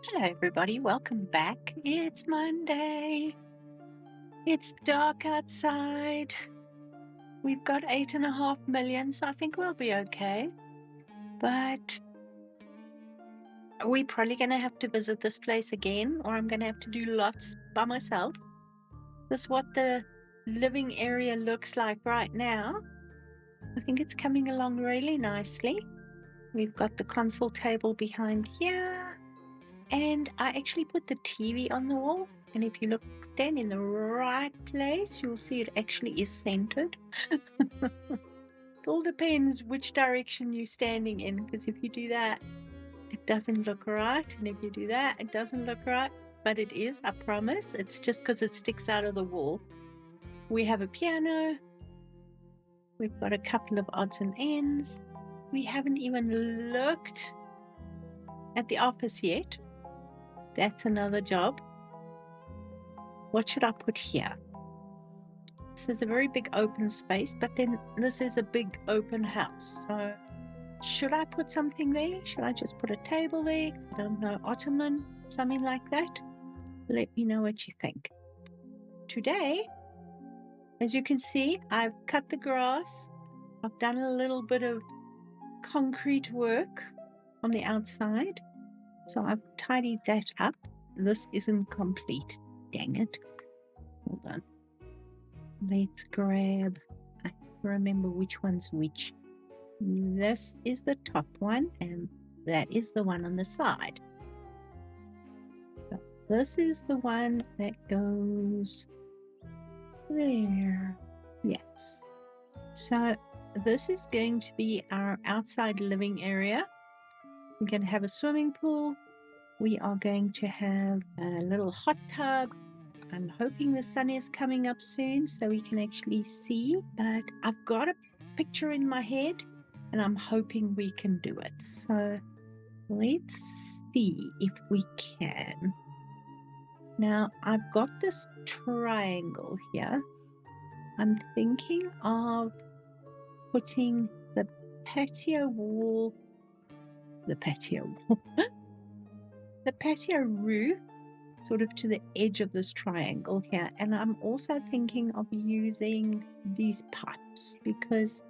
Hello, everybody. Welcome back. It's Monday. It's dark outside. We've got 8.5 million, so I think we'll be okay. But we're probably going to have to visit this place again, or I'm going to have to do lots by myself. This is what the living area looks like right now. I think it's coming along really nicely. We've got the console table behind here. And I actually put the TV on the wall. And if you stand in the right place, you'll see it actually is centered. It all depends which direction you're standing in, because if you do that, it doesn't look right. And if you do that, it doesn't look right. But it is, I promise. It's just because it sticks out of the wall. We have a piano. We've got a couple of odds and ends. We haven't even looked at the office yet. That's another job. What should I put here? This is a very big open space, but then this is a big open house. So should I put something there? Should I just put a table there? I don't know, ottoman, something like that? Let me know what you think. Today, as you can see, I've cut the grass. I've done a little bit of concrete work on the outside. So I've tidied that up. This isn't complete. Dang it. Hold on. Let's grab, I remember which one's which. This is the top one, and that is the one on the side. So this is the one that goes there. Yes. So this is going to be our outside living area. We're going to have a swimming pool. We are going to have a little hot tub. I'm hoping the sun is coming up soon so we can actually see, but I've got a picture in my head and I'm hoping we can do it. So let's see if we can. Now I've got this triangle here. I'm thinking of putting the patio roof sort of to the edge of this triangle here. And I'm also thinking of using these pipes because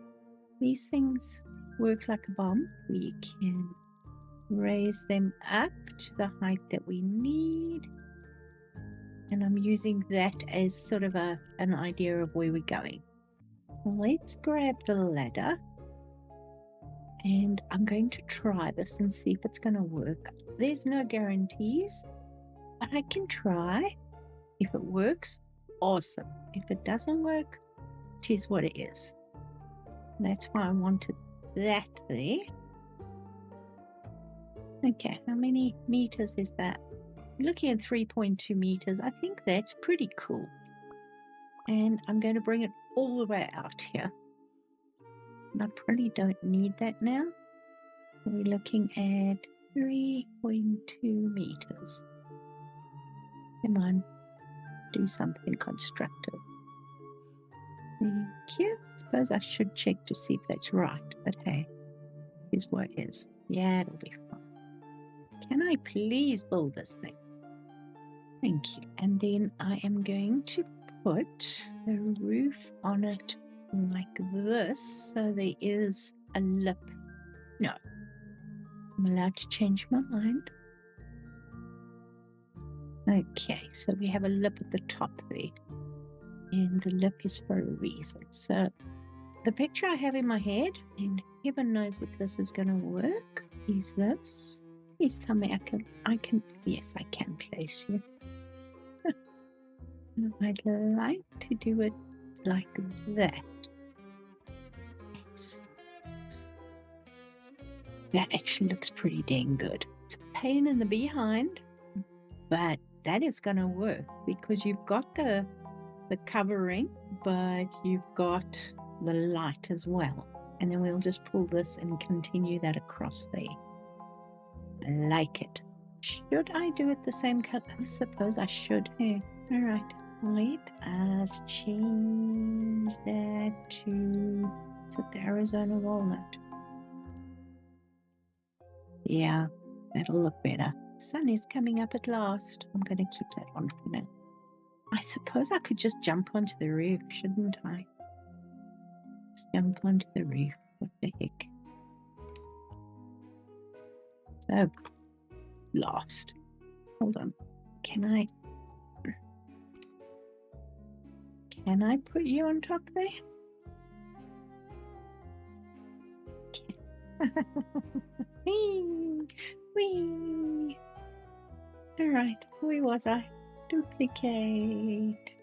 these things work like a bomb. We can raise them up to the height that we need. And I'm using that as sort of an idea of where we're going. Let's grab the ladder. And I'm going to try this and see if it's going to work. There's no guarantees, but I can try. If it works, awesome. If it doesn't work, it is what it is. That's why I wanted that there. Okay, how many meters is that? Looking at 3.2 meters, I think that's pretty cool. And I'm going to bring it all the way out here. And I probably don't need that now. We're looking at 3.2 meters. Come on, do something constructive. Thank you. I suppose I should check to see if that's right, but hey, here's what it is. Yeah, it'll be fine. Can I please build this thing? Thank you. And then I am going to put the roof on it like this, so there is a lip. No, I'm allowed to change my mind. Okay, so we have a lip at the top there, and the lip is for a reason. So the picture I have in my head, and heaven knows if this is going to work, is this. Please tell me I can, yes, I can place you. I'd like to do it like that. That actually looks pretty dang good. It's a pain in the behind, but that is going to work because you've got the covering, but you've got the light as well. And then we'll just pull this and continue that across there. I like it. Should I do it the same color? I suppose I should. Hey, all right. Let us change that to, is it the Arizona walnut? Yeah, that'll look better. Sun is coming up at last. I'm going to keep that on for now. I suppose I could just jump onto the roof, shouldn't I? Just jump onto the roof. What the heck? Oh, lost. Hold on. Can I put you on top there? Whee! Whee! Alright, where was I? Duplicate.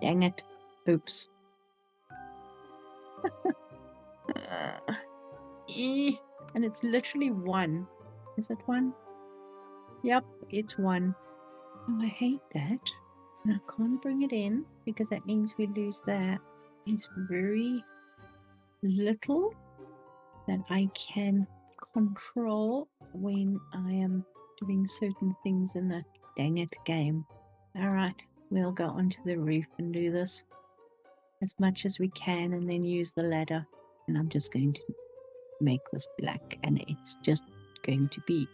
Dang it. Oops. And it's literally 1. Is it 1? Yep, it's 1. Oh, I hate that. And I can't bring it in because that means we lose that. It's very little that I can control when I am doing certain things in the dang it game. Alright, we'll go onto the roof and do this as much as we can and then use the ladder. And I'm just going to make this black and it's just going to be,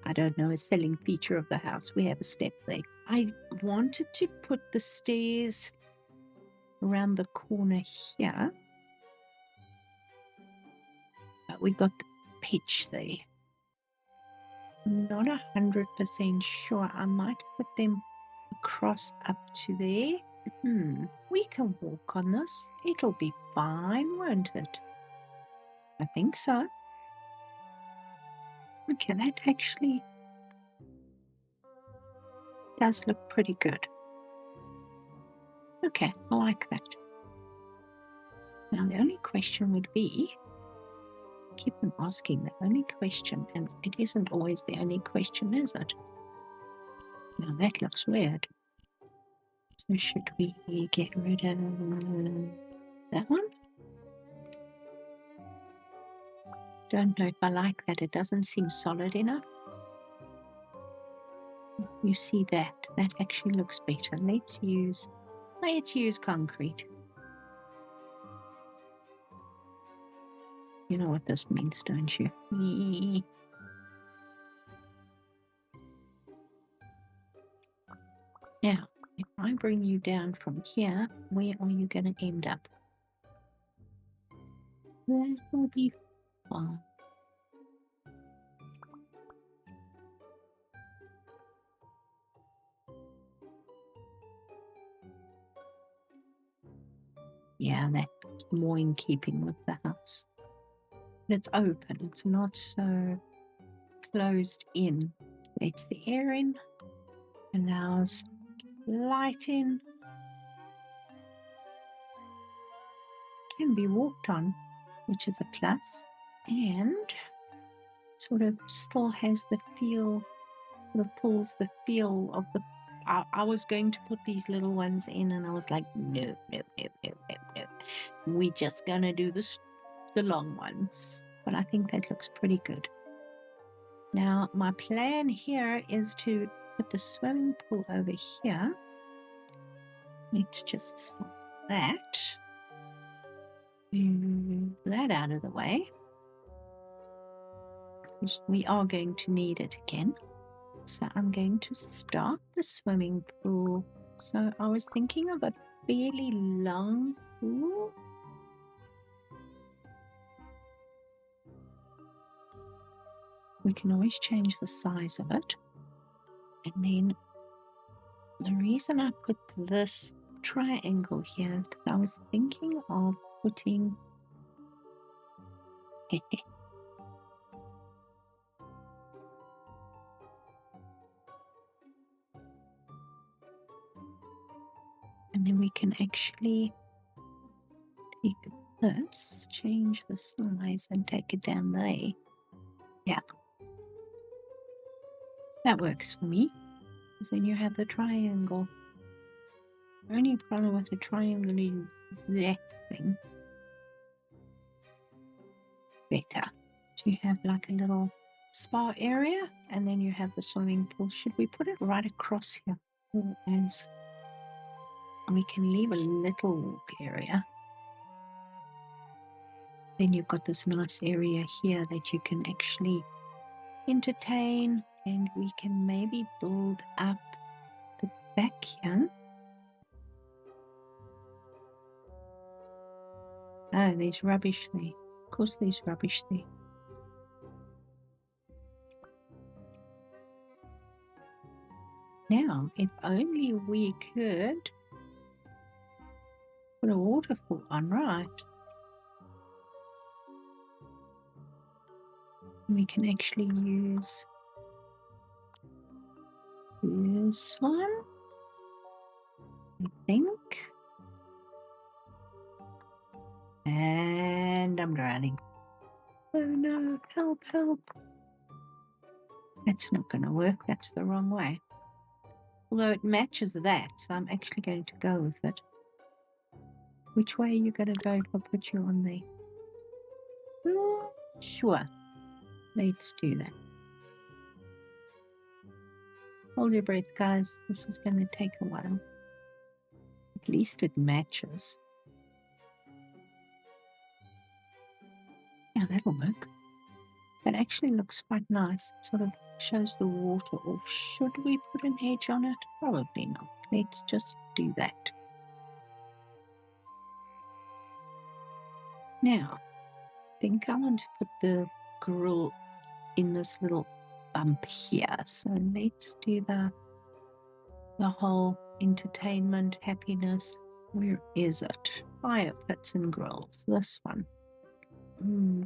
I don't know, a selling feature of the house. We have a step there. I wanted to put the stairs around the corner here, but we got the pitch there. I'm not 100% sure. I might put them across up to there. We can walk on this. It'll be fine, won't it? I think so. Okay, that actually does look pretty good. Okay, I like that. Now the only question would be, keep on asking the only question, and it isn't always the only question, is it? Now that looks weird. So should we get rid of that one? Don't know if I like that. It doesn't seem solid enough. You see that? That actually looks better. Let's use concrete. You know what this means, don't you? Now, if I bring you down from here, where are you going to end up? That will be fine. Yeah, that's more in keeping with the house. But it's open. It's not so closed in. Lets the air in, allows light in. Can be walked on, which is a plus, and sort of still has the feel, sort of pulls the feel of the. I was going to put these little ones in, and I was like, no. We're just gonna do the long ones. But I think that looks pretty good. Now, my plan here is to put the swimming pool over here. Let's just slide that. Move that out of the way. Because we are going to need it again. So I'm going to start the swimming pool. So I was thinking of a fairly long pool. We can always change the size of it. And then the reason I put this triangle here, because I was thinking of putting and then we can actually take this, change the size and take it down there. Yeah. That works for me. Because then you have the triangle. The only problem with the triangle is that thing. Better. So you have like a little spa area and then you have the swimming pool. Should we put it right across here? As we can leave a little walk area. Then you've got this nice area here that you can actually entertain, and we can maybe build up the back here. Oh, there's rubbish there. Of course there's rubbish there. Now, if only we could put a waterfall on, right? We can actually use this one, I think. And I'm drowning. Oh no, help, help. That's not going to work. That's the wrong way. Although it matches that, so I'm actually going to go with it. Which way are you going to go if I put you on there? Sure. Let's do that. Hold your breath, guys. This is going to take a while. At least it matches. Yeah, that'll work. That actually looks quite nice. It sort of shows the water off. Should we put an edge on it? Probably not. Let's just do that. Now, I think I want to put the grill in this little bump here. So let's do the whole entertainment, happiness. Where is it? Fire pits and grills. This one.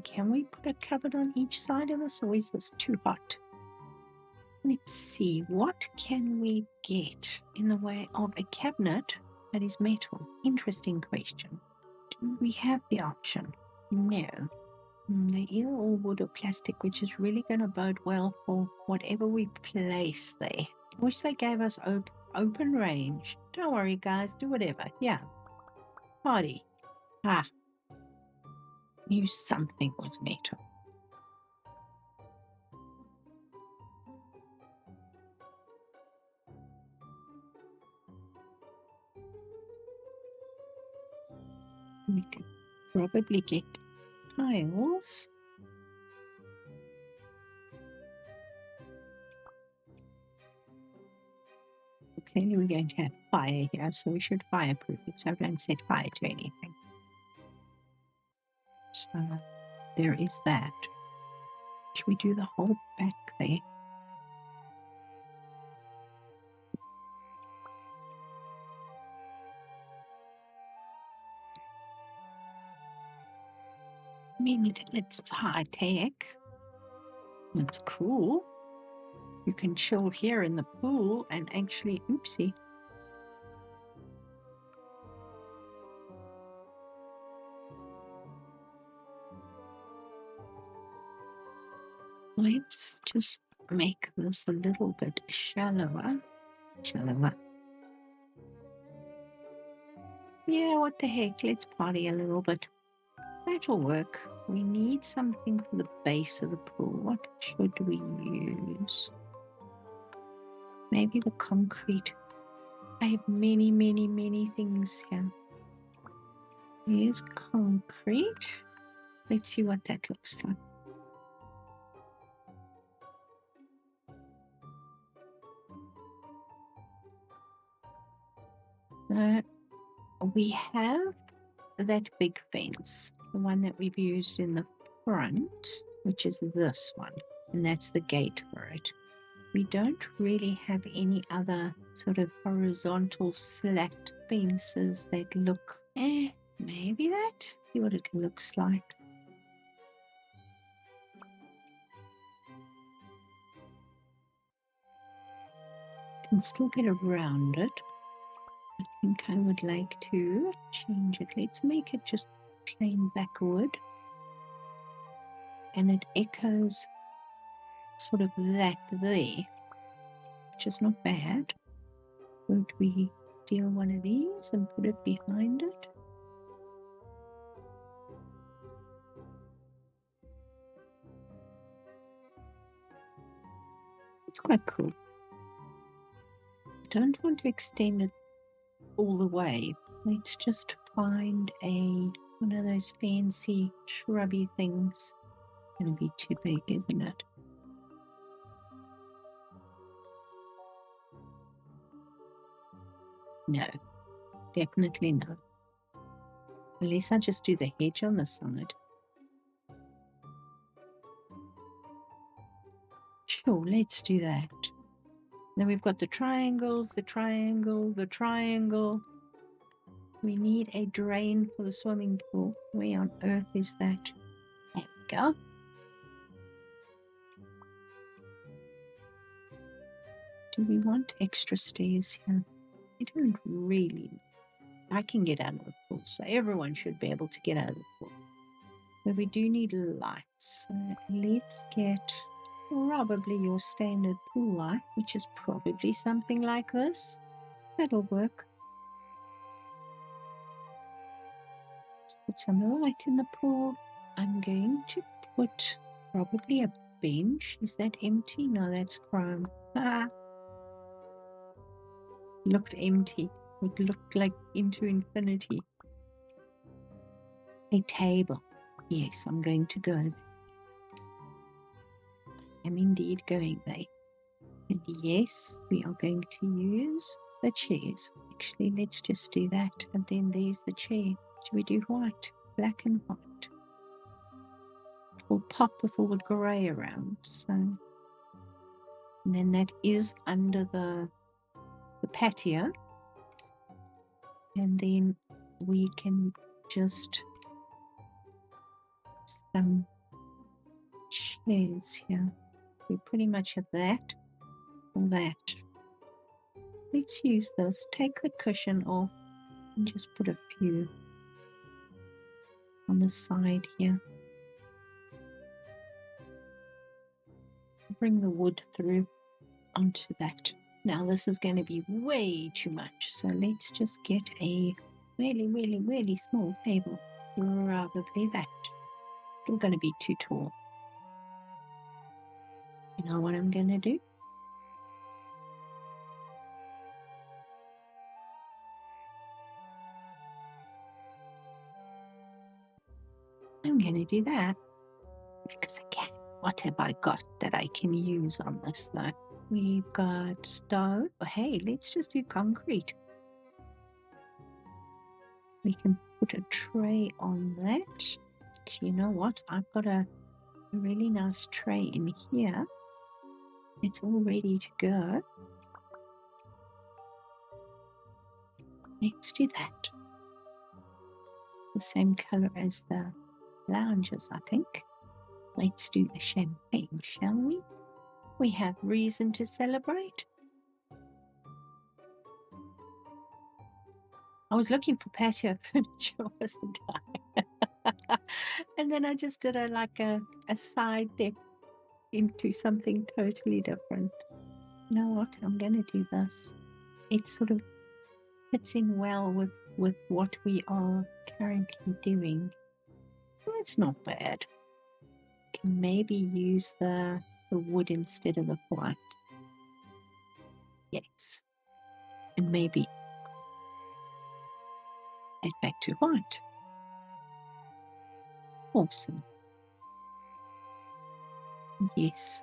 Can we put a cupboard on each side of us, or is this too hot? Let's see, what can we get in the way of a cabinet that is metal? Interesting question. Do we have the option? No. They're either all wood or plastic, which is really going to bode well for whatever we place there. I wish they gave us open range. Don't worry, guys, do whatever. Yeah. Party. Knew something was metal. We could probably get tiles. Clearly we're going to have fire here, so we should fireproof it so don't set fire to anything. So there is that. Should we do the whole back there? I mean, it's high tech. It's cool. You can chill here in the pool and actually, oopsie. Let's just make this a little bit shallower. Yeah, what the heck? Let's party a little bit. That'll work. We need something for the base of the pool. What should we use? Maybe the concrete. I have many things here. Here's concrete. Let's see what that looks like. We have that big fence, the one that we've used in the front, which is this one, and that's the gate for it. We don't really have any other sort of horizontal slat fences that look, maybe that? See what it looks like. Can still get around it. I think I would like to change it. Let's make it just plain black wood. And it echoes sort of that there, which is not bad. Would we steal one of these and put it behind it? It's quite cool. I don't want to extend it all the way. Let's just find one of those fancy shrubby things. Going to be too big, isn't it? No, definitely no. At least I just do the hedge on the side. Sure, let's do that. Then we've got the triangles, the triangle, the triangle. We need a drain for the swimming pool. Where on earth is that? There we go. Do we want extra stairs here? I don't really. I can get out of the pool, so everyone should be able to get out of the pool. But we do need lights. Let's get probably your standard pool light, which is probably something like this. That'll work. Let's put some light in the pool. I'm going to put probably a bench. Is that empty? No, that's chrome. Ah. Looked empty. It looked like into infinity. A table. Yes, I'm going to go. I'm indeed going there. And yes, we are going to use the chairs. Actually, let's just do that. And then there's the chair. Should we do white? Black and white. It will pop with all the grey around. So, and then that is under the patio. And then we can just some chairs here. We pretty much have that or that. Let's use this. Take the cushion off and just put a few on the side here. Bring the wood through onto that. Now this is going to be way too much, so let's just get a really, really, really small table. Probably that. Still going to be too tall. You know what I'm going to do? I'm going to do that because I can. What have I got that I can use on this though? We've got stone. Oh, hey, let's just do concrete. We can put a tray on that. Actually, you know what? I've got a really nice tray in here. It's all ready to go. Let's do that. The same color as the lounges, I think. Let's do the champagne, shall we? We have reason to celebrate. I was looking for patio furniture, wasn't I? And then I just did a side deck into something totally different. You know what? I'm going to do this. It sort of fits in well with what we are currently doing. Well, it's not bad. Can maybe use the wood instead of the white. Yes. And maybe add back to white. Awesome. Yes.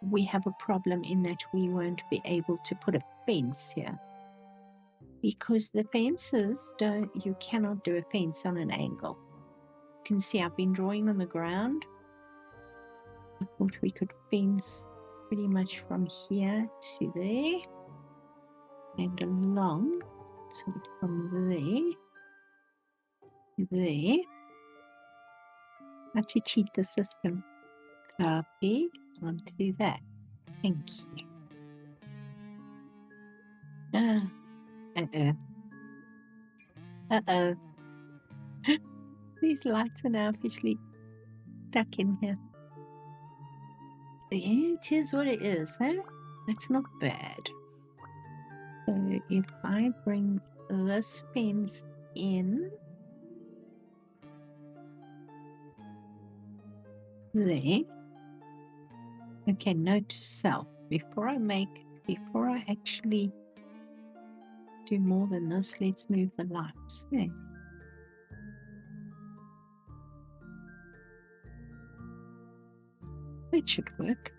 We have a problem in that we won't be able to put a fence here. Because the fences you cannot do a fence on an angle. You can see I've been drawing on the ground. I thought we could fence pretty much from here to there and along, sort of from there to there. How to cheat the system. Copy onto that. Thank you. Uh-oh. Uh-oh. These lights are now officially stuck in here. Yeah, it is what it is, huh? That's not bad. So if I bring this fence in there. Okay, note to self. Before I actually do more than this, let's move the lights. Okay. It should work.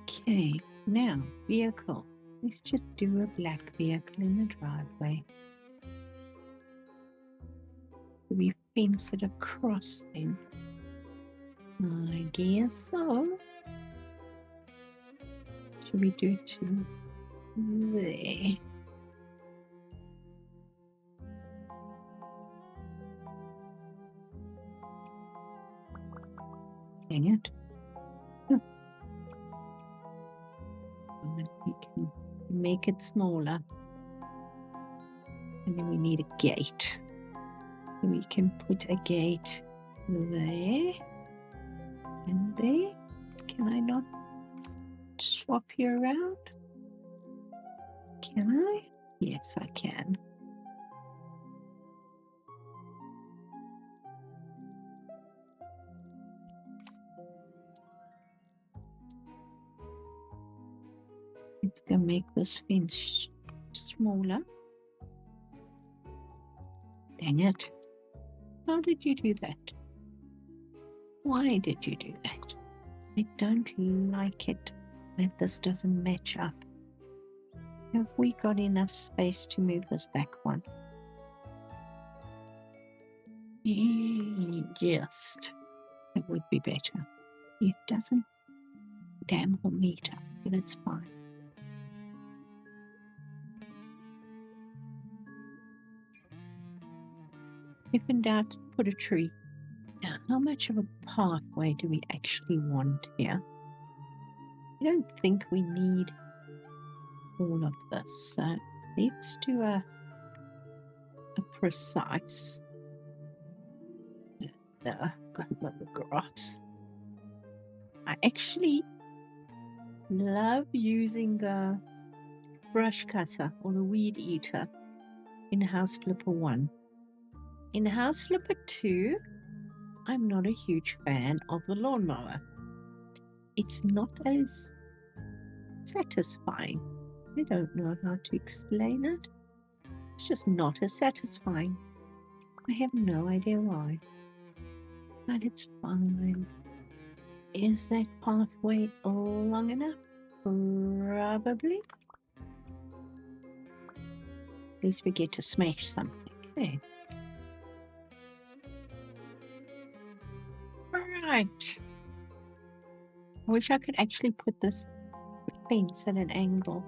Okay, now vehicle. Let's just do a black vehicle in the driveway. Do we fence it across then? I guess so. Should we do it to there? Dang it. We can make it smaller. And then we need a gate. So we can put a gate there and there. Can I not swap you around? Can I? Yes, I can. Let's go make this fence smaller. Dang it. How did you do that? Why did you do that? I don't like it that this doesn't match up. Have we got enough space to move this back one? Just. It would be better. It doesn't damn or meet up, but it's fine. If in doubt, put a tree. Now, how much of a pathway do we actually want here? I don't think we need all of this, so let's do a precise. No, got another grass. I actually love using the brush cutter or the weed eater in House Flipper 1. In House Flipper 2, I'm not a huge fan of the lawnmower. It's not as satisfying. I don't know how to explain it. It's just not as satisfying. I have no idea why. But it's fine. Is that pathway long enough? Probably. At least we get to smash something. Okay. Right. I wish I could actually put this fence at an angle.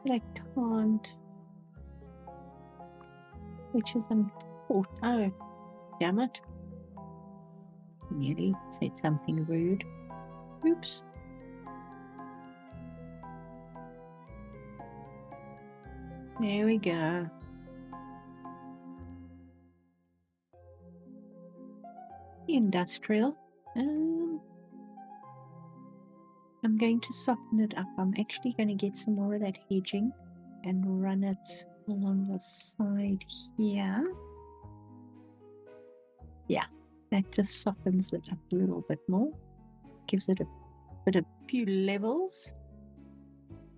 But I can't. Which is important. Oh, damn it. Nearly said something rude. Oops. There we go. Industrial. I'm going to soften it up. I'm actually going to get some more of that hedging and run it along the side here. Yeah, that just softens it up a little bit more. Gives it a few levels.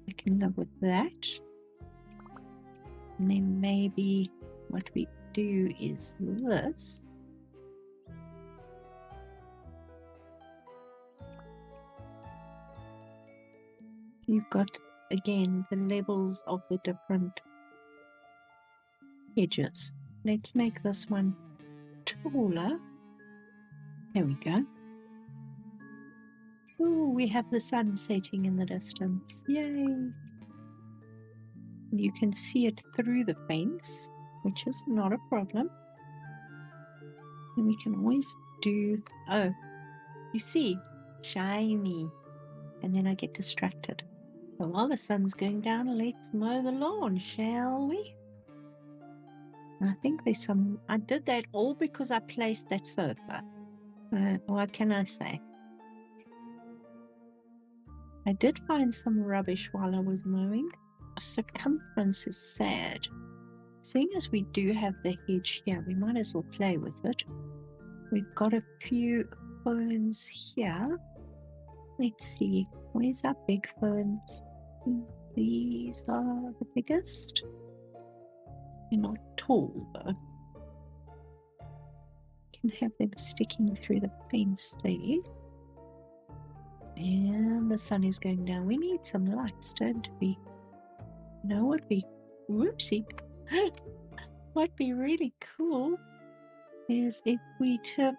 I can live with that. And then maybe what we do is this. You've got, again, the levels of the different edges. Let's make this one taller. There we go. Oh, we have the sun setting in the distance. Yay! You can see it through the fence, which is not a problem. And we can always do, oh, you see, shiny. And then I get distracted. So while the sun's going down, let's mow the lawn, shall we? And I think there's some, I did that all because I placed that sofa. What can I say? I did find some rubbish while I was mowing. Circumference is sad. Seeing as we do have the hedge here, we might as well play with it. We've got a few ferns here. Let's see, where's our big ferns? These are the biggest. They're not tall though. Can have them sticking through the fence there. And the sun is going down. We need some lights, don't we? You know what be whoopsie. What'd be really cool is if we took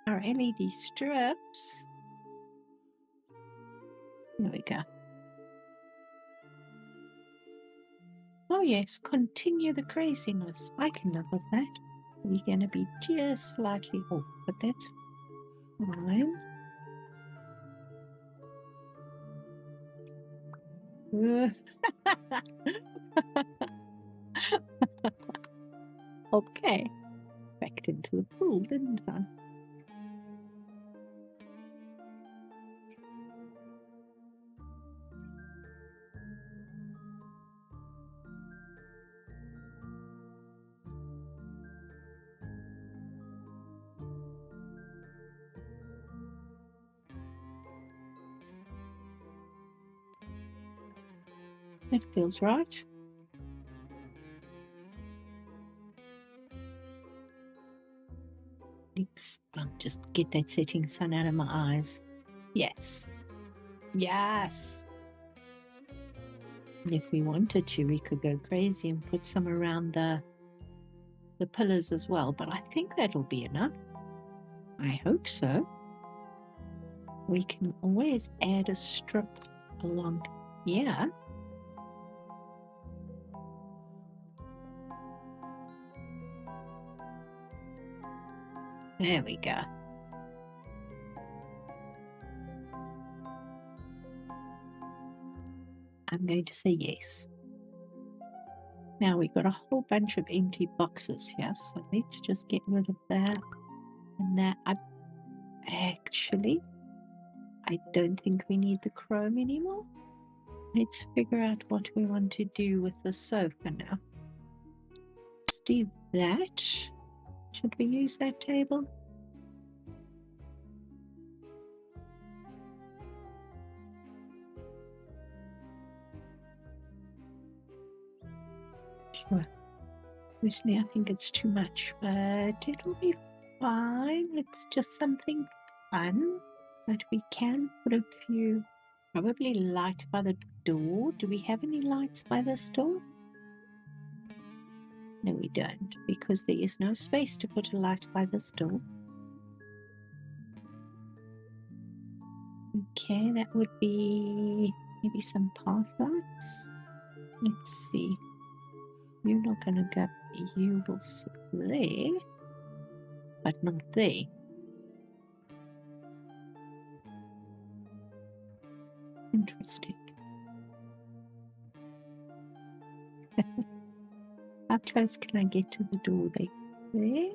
our LED strips. There we go. Oh yes, continue the craziness. I can live with that. We're going to be just slightly off, but that's fine. Okay, backed into the pool, didn't I? That feels right. I'll just get that setting sun out of my eyes. Yes. Yes. And if we wanted to, we could go crazy and put some around the pillars as well, but I think that'll be enough. I hope so. We can always add a strip along here. There we go. I'm going to say yes. Now we've got a whole bunch of empty boxes here, so let's just get rid of that and that. Actually, I don't think we need the chrome anymore. Let's figure out what we want to do with the sofa now. Let's do that. Should we use that table? Sure. Obviously, I think it's too much, but it'll be fine. It's just something fun. But we can put a few, probably light by the door. Do we have any lights by this door? No, we don't, because there is no space to put a light by this door. Okay, that would be maybe some path lights. Let's see. You're not going to go, you will sit there, but not there. Interesting. How close can I get to the door there? There?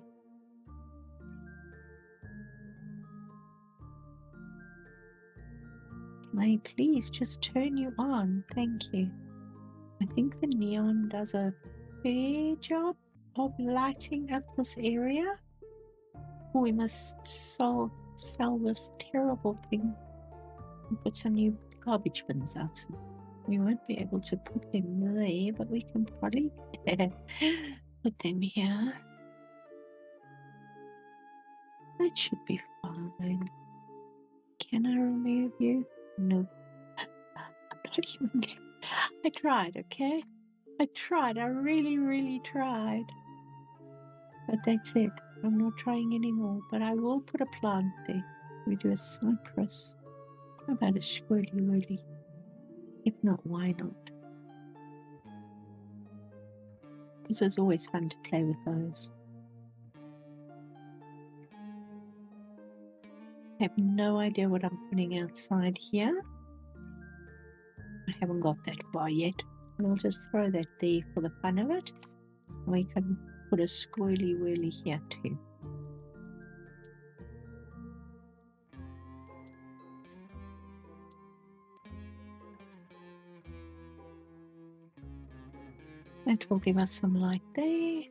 Can I please just turn you on? Thank you. I think the neon does a fair job of lighting up this area. We must sell this terrible thing and put some new garbage bins outside. We won't be able to put them there, but we can probably put them here. That should be fine. Can I remove you? No. I'm not even going. I tried, okay? I tried. I really, really tried. But that's it. I'm not trying anymore. But I will put a plant there. We do a cypress. How about a swirly-whirly? If not, why not? Because it's always fun to play with those. I have no idea what I'm putting outside here. I haven't got that far yet. We'll just throw that there for the fun of it. We can put a squirrely-whirly here too. That will give us some light there.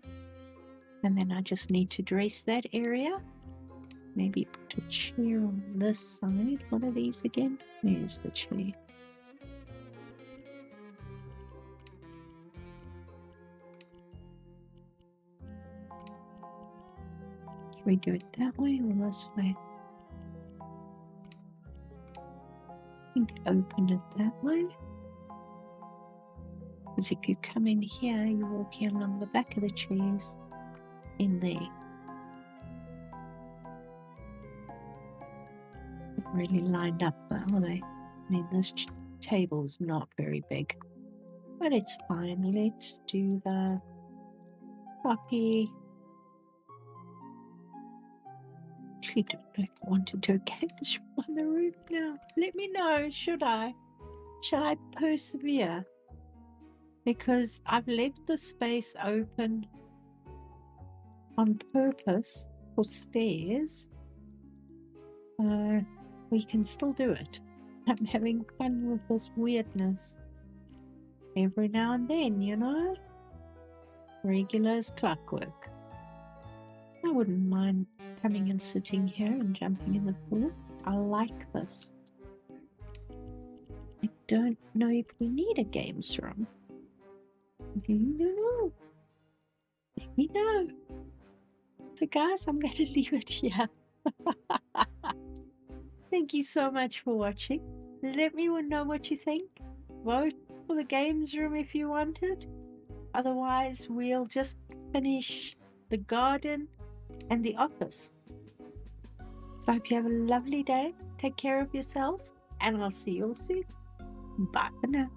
And then I just need to dress that area. Maybe put a chair on this side. What are these again? There's the chair. Should we do it that way or this way? I think open it that way. Because if you come in here, you're walking along the back of the chairs in there. Not really lined up, are they? I mean, this table's not very big, but it's fine. Let's do the copy. Actually, don't know if I want to do a games room on the roof now. Let me know, should I? Shall I persevere? Because I've left the space open on purpose for stairs. We can still do it. I'm having fun with this weirdness. Every now and then, you know? Regular as clockwork. I wouldn't mind coming and sitting here and jumping in the pool. I like this. I don't know if we need a games room. No. Let me know. So guys, I'm going to leave it here. Thank you so much for watching. Let me know what you think. Vote for the games room if you want it. Otherwise, we'll just finish the garden and the office. So I hope you have a lovely day. Take care of yourselves, and I'll see you all soon. Bye for now.